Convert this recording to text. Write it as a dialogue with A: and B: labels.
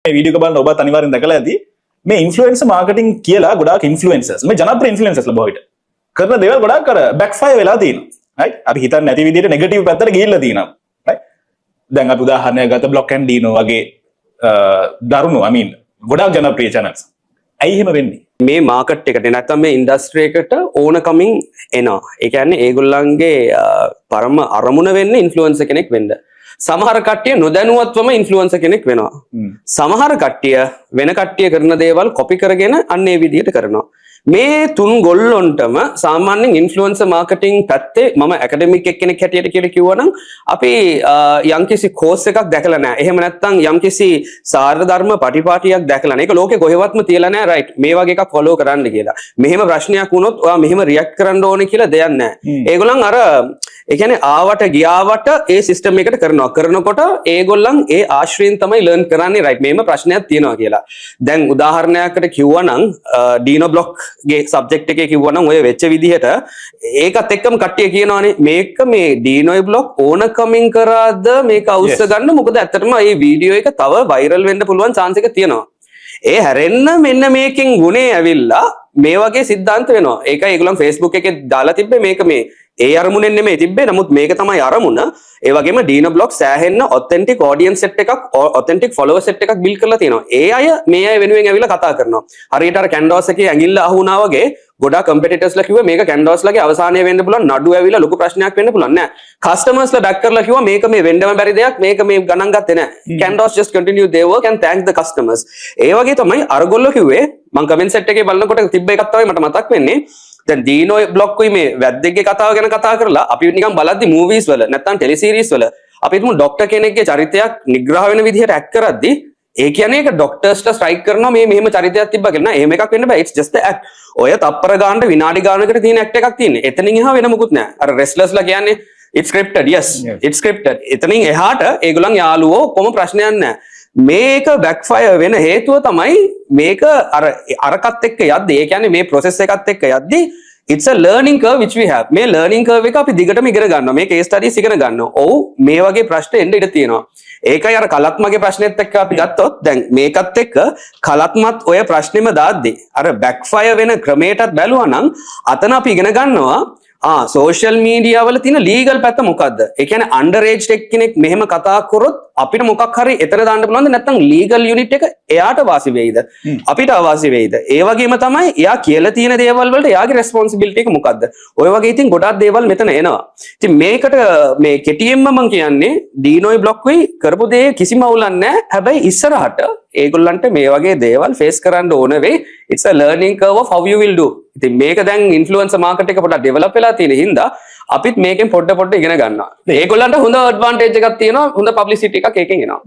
A: මේ වීඩියෝ එක බලන ඔබත් අනිවාර්යෙන් දැකලා ඇති. මේ ඉන්ෆ්ලුවෙන්සර් මාකටිං කියලා ගොඩාක් ඉන්ෆ්ලුවෙන්සර්ස් මේ ජනප්‍රිය ඉන්ෆ්ලුවෙන්සර්ස්ලා බොහෝ විට කරන දේවල් ගොඩාක් අර බෑක්ෆයර් වෙලා තියෙනවා. right? අපි හිතන්නේ නැති විදිහට නෙගටිව් පැත්තට ගිහිල්ලා තියෙනවා. right? දැන් අපි උදාහරණයක් ගත්ත බ්ලොක් ඇන්ඩ් ඩීනෝ වගේ දරුණු I mean ගොඩාක් ජනප්‍රිය channels. ඇයි එහෙම වෙන්නේ?
B: මේ මාකට් එකට නැත්නම් මේ ඉන්ඩස්ට්‍රි එකට ඕන කමින් එනවා. ඒ කියන්නේ ඒගොල්ලන්ගේ පරම අරමුණ වෙන්නේ ඉන්ෆ්ලුවෙන්සර් කෙනෙක් වෙන්න. සමහර කට්ටිය නොදැනුවත්වම ඉන්ෆ්ලුවෙන්සර් කෙනෙක් වෙනවා. සමහර කට්ටිය වෙන කට්ටිය කරන දේවල් කොපි කරගෙන අන්න ඒ විදිහට කරනවා. මේ තුන් ගොල්ලොන්ටම සාමාන්‍යයෙන් ඉන්ෆ්ලුවෙන්සර් මාකටිං පැත්තේ මම ඇකඩමික් එක්කෙනෙක් හැටියට කියලා කිව්වනම් අපි යම්කිසි කෝස් එකක් දැකලා නැහැ. එහෙම නැත්නම් යම්කිසි සාර ධර්ම පටිපාටියක් දැකලා නැහැ. ඒක ලෝකේ කොහෙවත්ම තියලා නැහැ රයිට්. මේ වගේ එකක් ෆලෝ කරන්න කියලා. මෙහෙම ප්‍රශ්නයක් වුණොත් ඔයා මෙහෙම රියැක්ට් කරන්න ඕනේ කියලා දෙයක් නැහැ. ඒගොල්ලන් අර ඒ කියන්නේ ආවට ගියාවට ඒ සිස්ටම් එකට කරනකොට ඒගොල්ලන් ඒ ආශ්‍රයෙන් තමයි ලර්න් කරන්නේ රයිට්. මේම ප්‍රශ්නයක් තියෙනවා කියලා. දැන් උදාහරණයකට කිව්වනම් ඩීනෝ බ්ලොක් ගේ සබ්ජෙක්ට් එකේ කිව්වනම් ඔය වෙච්ච විදිහට ඒකත් එක්කම කට්ටිය කියනවානේ මේක මේ ඩීනෝයි බ්ලොක් ඕන කමින් කරාද මේක අවශ්‍ය ගන්න මොකද ඇත්තටම මේ වීඩියෝ එක තව වෛරල් වෙන්න පුළුවන් chance එක තියෙනවා. ඒ හැරෙන්න මෙන්න මේකෙන් ගුණේ ඇවිල්ලා මේ වගේ සිද්ධාන්ත වෙනවා. ඒකයි ඒගොල්ලන් Facebook එකේ දාලා තිබ්බේ මේක මේ ඒ අරමුණෙන් නෙමෙයි තිබ්බේ. නමුත් මේක තමයි අරමුණ. ඒ වගේම ඩීනෝ බ්ලොක් සෑහෙන්න ඔතෙන්ටික් ඔඩියන්ස් සෙට් එකක් ඔතෙන්ටික් ෆලෝවර් සෙට් එකක් බිල්ඩ් කරලා තියෙනවා. ඒ අය මේ අය වෙනුවෙන් ඇවිල්ලා කතා කරනවා. හරියට අර කැන්වාස් එකේ ඇඟිල්ල අහු වුණා වගේ ගොඩාක් කම්පිටිටර්ස්ලා කිව්වා මේක කැන්වාස්ලාගේ අවසානය වෙන්න පුළුවන් නඩු ඇවිල්ලා ලොකු ප්‍රශ්නයක් වෙන්න පුළුවන් නෑ. කස්ටමර්ස්ලා බැක් කරලා කිව්වා මේක මේ වෙන්නම බැරි දෙයක් මේක මේ ගණන් ගත්තේ නෑ. කැන්වාස් just continue their work and thank the customers. ඒ වගේ තමයි අරගොල්ලෝ කිව්වේ මම කමෙන්ට් සෙට් එකේ බලනකොට තිබ්බ එකක් තමයි මට මතක් වෙන්නේ. දැන් ඩීනෝ බ්ලොක් කුයි මේ වැද්දෙක්ගේ කතාව ගැන කතා කරලා අපි නිකන් බලද්දි මූවීස් වල නැත්නම් ටෙලි සීරීස් වල අපි හිතමු ડોක්ටර් කෙනෙක්ගේ චරිතයක් නිග්‍රහ වෙන විදිහට ඇක්ට් කරද්දි ඒ කියන්නේ ඒක ડોක්ටර්ස්ට ස්ට්‍රයික් කරනවා මේ මෙහෙම චරිතයක් තිබ්බා කියලා නෑ. එහෙම එකක් වෙන්න බෑ. it's just the act. ඔය තප්පර ගානට විනාඩි ගානකට තියෙන ඇක්ට් එකක් තියෙන්නේ. එතනින් එහා වෙන මොකුත් නෑ. අර රෙස්ලර්ස්ලා කියන්නේ it's scripted. yes it's scripted. එතනින් එහාට ඒගොල්ලන් යාළුවෝ කොහොම ප්‍රශ්නයක් නෑ. මේක බෑක්ෆයර් වෙන හේතුව තමයි මේක අරකට එක්ක යද්දි ඒ කියන්නේ මේ process එකත් එක්ක යද්දි it's a learning curve which we have. මේ learning curve එක අපි දිගටම ඉගෙන ගන්නවා. මේ case studies ඉගෙන ගන්නවා. ඔව් මේ වගේ ප්‍රශ්න එන්න ඉඩ තියෙනවා. ඒකයි අර කලත්මගේ ප්‍රශ්නෙත් එක්ක අපි ගත්තොත් දැන් මේකත් එක්ක කලත්මත් ඔය ප්‍රශ්නෙම දාද්දි අර බෑක්ෆයර් වෙන ක්‍රමයටත් බැලුවා නම් අතන අපි ඉගෙන ගන්නවා සෝෂල් මීඩියා වල තියෙන ලීගල් පැත්ත මොකද්ද? ඒ කියන්නේ අන්ඩර් ඒජ් කෙනෙක් මෙහෙම කතා කරොත් අපිට මොකක් හරි එතන දාන්න පුළුවන්ද නැත්නම් ලීගල් යුනිට් එක එයාට වාසි වෙයිද? අපිට අවාසි වෙයිද? ඒ වගේම තමයි එයා කියලා තියෙන දේවල් වලට එයාගේ රෙස්පොන්සිබිලිටි එක මොකද්ද? ඔය වගේ ඉතින් ගොඩක් දේවල් මෙතන එනවා. ඉතින් මේකට මේ කෙටියෙන්ම මම කියන්නේ ඩීනෝයි බ්ලොක්කුයි කරපු දේ කිසිම අවුලක් නැහැ. හැබැයි ඉස්සරහට ඒගොල්ලන්ට මේ වගේ දේවල් ෆේස් කරන්න ඕන වෙයි. it's a learning curve of how you will do. ඉතින් මේක දැන් ඉන්ෆ්ලුවෙන්සර් මාකට් එක පොඩ්ඩක් ඩෙවලොප් වෙලා තියෙන හින්දා අපිත් මේකෙන් පොඩ ඉගෙන ගන්නවා. ඒගොල්ලන්ට හොඳ ඇඩ්වාන්ටේජ් එකක් තියෙනවා. හොඳ පබ්ලිසිටි එකක් ඒකෙන් එනවා.